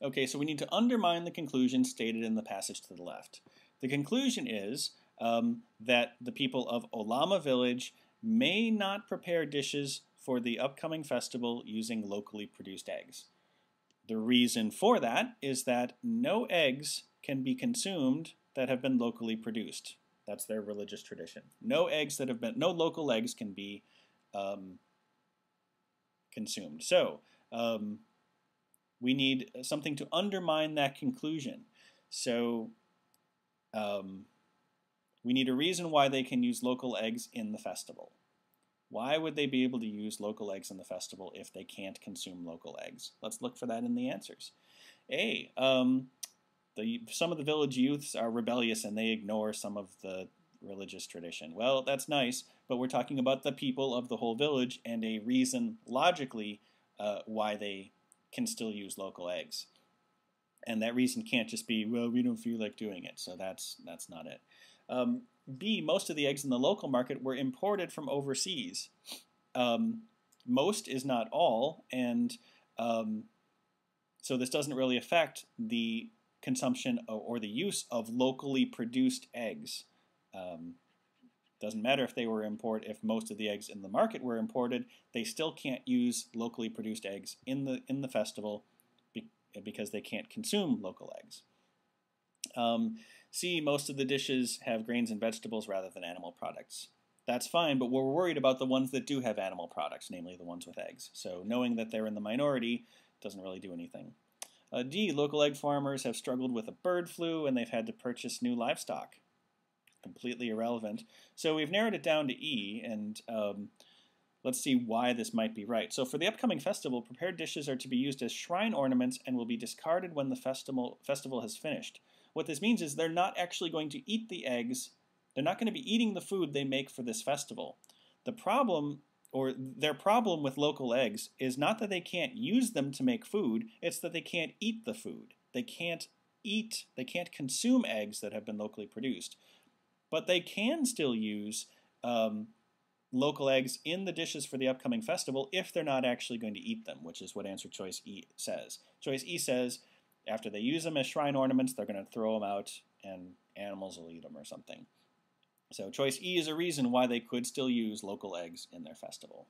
Okay, so we need to undermine the conclusion stated in the passage to the left. The conclusion is that the people of Olama village may not prepare dishes for the upcoming festival using locally produced eggs. The reason for that is that no eggs can be consumed that have been locally produced. That's their religious tradition. No local eggs can be consumed. So we need something to undermine that conclusion. So we need a reason why they can use local eggs in the festival. Why would they be able to use local eggs in the festival if they can't consume local eggs? Let's look for that in the answers. A, some of the village youths are rebellious and they ignore some of the religious tradition. Well, that's nice, but we're talking about the people of the whole village and a reason, logically, why they can still use local eggs. And that reason can't just be, well, we don't feel like doing it, so that's not it. B, most of the eggs in the local market were imported from overseas. Most is not all, and so this doesn't really affect the consumption or the use of locally produced eggs. Doesn't matter if they were if most of the eggs in the market were imported, they still can't use locally produced eggs in the festival because they can't consume local eggs. C, most of the dishes have grains and vegetables rather than animal products. That's fine, but we're worried about the ones that do have animal products, namely the ones with eggs. So knowing that they're in the minority doesn't really do anything. D, local egg farmers have struggled with a bird flu and they've had to purchase new livestock. Completely irrelevant. So we've narrowed it down to E, and let's see why this might be right. So for the upcoming festival, prepared dishes are to be used as shrine ornaments and will be discarded when the festival has finished. What this means is they're not actually going to eat the eggs. They're not going to be eating the food they make for this festival. The problem, or their problem with local eggs, is not that they can't use them to make food, it's that they can't eat the food. They can't consume eggs that have been locally produced. But they can still use local eggs in the dishes for the upcoming festival if they're not actually going to eat them, which is what answer choice E says. Choice E says after they use them as shrine ornaments, they're going to throw them out and animals will eat them or something. So choice E is a reason why they could still use local eggs in their festival.